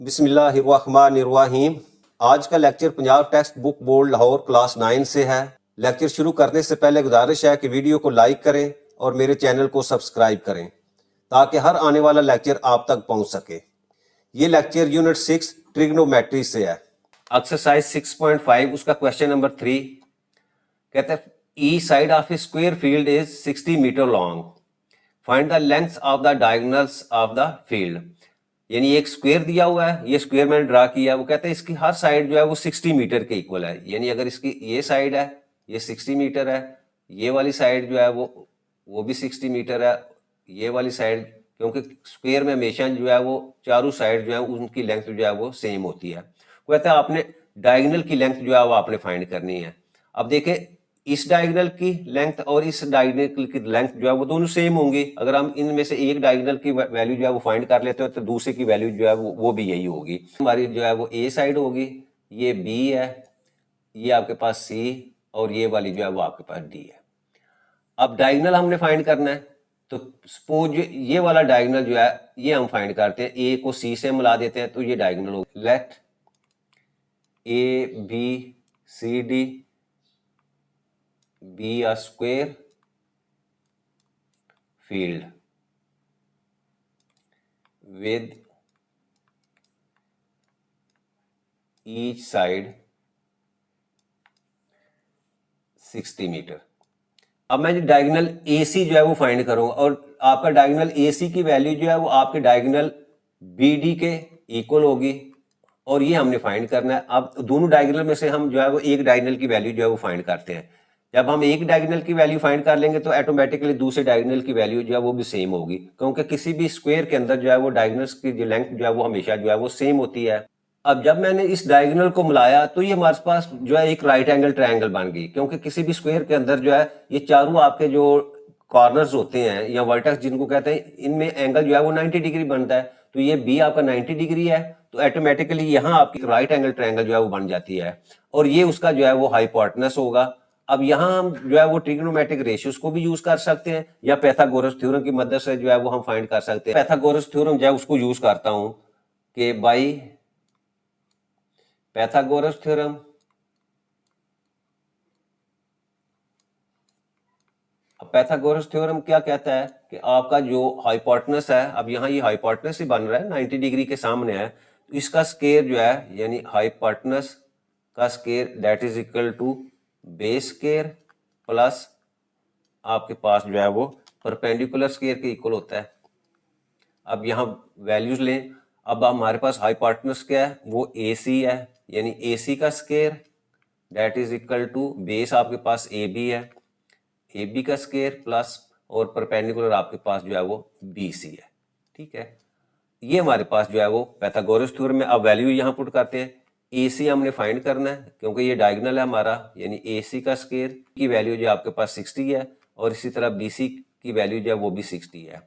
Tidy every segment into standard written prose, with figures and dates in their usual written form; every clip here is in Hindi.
बिस्मिल्लाहिर्रहमानिर्रहीम। आज का lecture Punjab text book board Lahore class 9 से है। लेक्चर शुरू करने से पहले गुजारिश है कि वीडियो को लाइक करें और मेरे चैनल को सब्सक्राइब करें ताकि हर आने वाला लेक्चर आप तक पहुंच सके। ये लेक्चर यूनिट 6 ट्रिग्नोमेट्री से है। एक्सरसाइज 6.5 उसका क्वेश्चन नंबर 3 कहते हैं ई side of a square field is 60 metre long, find the length of the diagonals of the field. यानी एक स्क्वायर दिया हुआ है, ये स्क्वायर मैंने ड्रा किया, वो कहते हैं इसकी हर साइड जो है वो 60 मीटर के इक्वल है। यानी अगर इसकी ये साइड है ये 60 मीटर है, ये वाली साइड जो है वो भी 60 मीटर है, ये वाली साइड, क्योंकि स्क्वायर में हमेशा जो है वो चारों साइड जो है उनकी लेंथ जो है वो सेम होती है। वो कहता है आपने डायगोनल की लेंथ जो है वो आपने फाइंड करनी है। अब देखें इस डायगोनल की लेंथ और इस डायगोनल की लेंथ जो है वो दोनों सेम होंगी। अगर हम इनमें से एक डायगोनल की वैल्यू जो है वो फाइंड कर लेते हैं तो दूसरे की वैल्यू जो है वो भी यही होगी। हमारी जो है वो ए साइड होगी, ये बी है, ये आपके पास सी, और ये वाली जो है वो आपके पास डी है। अब डायगोनल हमने फाइंड करना है, तो सपोज ये वाला डायगोनल जो है ये हम फाइंड करते हैं, ए को सी से मिला देते हैं तो ये डायगोनल होगा। Let A B C D be a square field with each side 60 metre. अब मैं डायगोनल AC जो है वो फाइंड करूंगा, और आपका डायगोनल AC की वैल्यू जो है वो आपके डायगोनल BD के इक्वल होगी, और ये हमने फाइंड करना है। अब दोनों डायगोनल में से हम जो है वो एक डायगोनल की वैल्यू जो है वो फाइंड करते हैं। जब हम एक डायगोनल की वैल्यू फाइंड कर लेंगे तो ऑटोमेटिकली दूसरे डायगोनल की वैल्यू जो है वो भी सेम होगी, क्योंकि किसी भी स्क्वायर के अंदर जो है वो डायगोनल्स की जो लेंथ जो है वो हमेशा जो है वो सेम होती है। अब जब मैंने इस डायगोनल को मिलाया तो ये हमारे पास जो है एक राइट एंगल ट्रायंगल बन गई, क्योंकि किसी भी स्क्वायर के अंदर जो है ये चारों आपके जो कॉर्नर्स होते हैं या वर्टेक्स जिनको कहते हैं, इनमें एंगल जो है वो 90 डिग्री बनता है। तो ये बी आपका 90 डिग्री है, तो ऑटोमेटिकली यहाँ आपकी राइट एंगल ट्रायंगल जो है वो बन जाती है, और ये उसका जो है वो हाइपोटेनस होगा। अब यहाँ हम जो है वो ट्रिग्नोमेट्रिक रेशियोज को भी यूज कर सकते हैं, या पैथागोरस थ्योरम की मदद से जो है वो हम फाइंड कर सकते हैं। पैथागोरस थ्योरम जो है उसको यूज करता हूं कि by Pythagoras theorem Pythagoras theorem क्या कहता है कि आपका जो हाइपोटेनस है, अब यहाँ ये हाइपोटेनस ही बन रहा है 90 डिग्री के सामने है, तो इसका स्क्वायर जो है यानी हाइपोटेनस का square that is equal to base square plus आपके पास जो है वो परपेंडिकुलर स्क्वायर के इक्वल होता है। अब यहाँ वैल्यूज लें। अब हमारे पास हाइपोटेनस क्या है, वो AC है, यानी AC का square that is equal to base आपके पास AB है, AB का स्क्वायर प्लस और परपेंडिकुलर आपके पास जो है वो BC है। ठीक है, ये हमारे पास जो है वो पैथागोरस थ्योरम में। अब वैल्यू यहाँ पुट करते हैं। AC हमने फाइंड करना है क्योंकि ये डायगोनल है हमारा, यानी AC का स्क्वायर की वैल्यू जो आपके पास 60 है, और इसी तरह BC की वैल्यू जो है वो भी 60 है।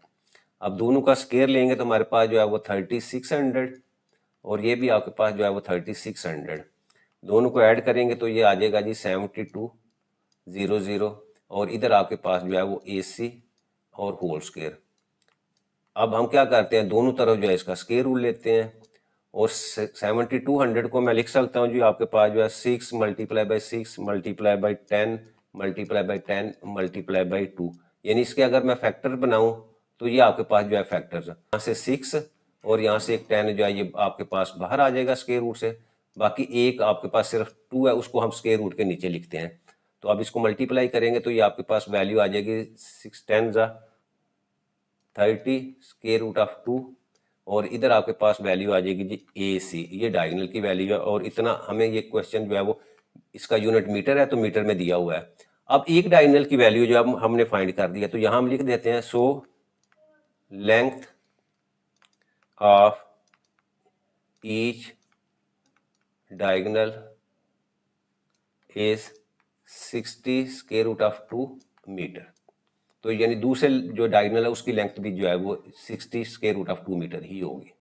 अब दोनों का स्क्वायर लेंगे तो हमारे पास जो है वो 3600, और ये भी आपके पास जो है वो 3600। दोनों को ऐड करेंगे तो ये आ जाएगा जी 7200, और इधर आपके पास जो है वो AC और होल स्क्वायर। अब हम क्या करते हैं, दोनों तरफ जो है इसका स्क्वायर रूट लेते हैं, और 7200 को मैं लिख सकता हूँ जी आपके पास जो है 6 multiply by 6 multiply by 10 multiply by 10 multiply by 2, यानी इसके अगर मैं फैक्टर बनाऊं तो ये आपके पास जो है फैक्टर्स, यहाँ से 6 और यहाँ से एक 10 जो है ये आपके पास बाहर आ जाएगा स्क्वायर रूट से। बाकी एक आपके पास सिर्फ 2 है, उसको हम स्क्वायर रूट के नीचे लिखते हैं। तो अब इसको मल्टीप्लाई करेंगे तो ये आपके पास वैल्यू आ जाएगी 6 10 30 स्क्वायर रूट ऑफ 2, और इधर आपके पास वैल्यू आ जाएगी जी AC, ये डायगोनल की वैल्यू है। और इतना हमें ये क्वेश्चन जो है वो इसका यूनिट मीटर है तो मीटर में दिया हुआ है। अब एक डायगोनल की वैल्यू जो हमने फाइंड कर दिया, तो यहाँ हम लिख देते हैं so length of each diagonal is 60 square root of 2 metre. तो यानी दूसरे जो डायगोनल है उसकी लेंथ भी जो है वो 60 स्क्वायर रूट ऑफ 2 मीटर ही होगी।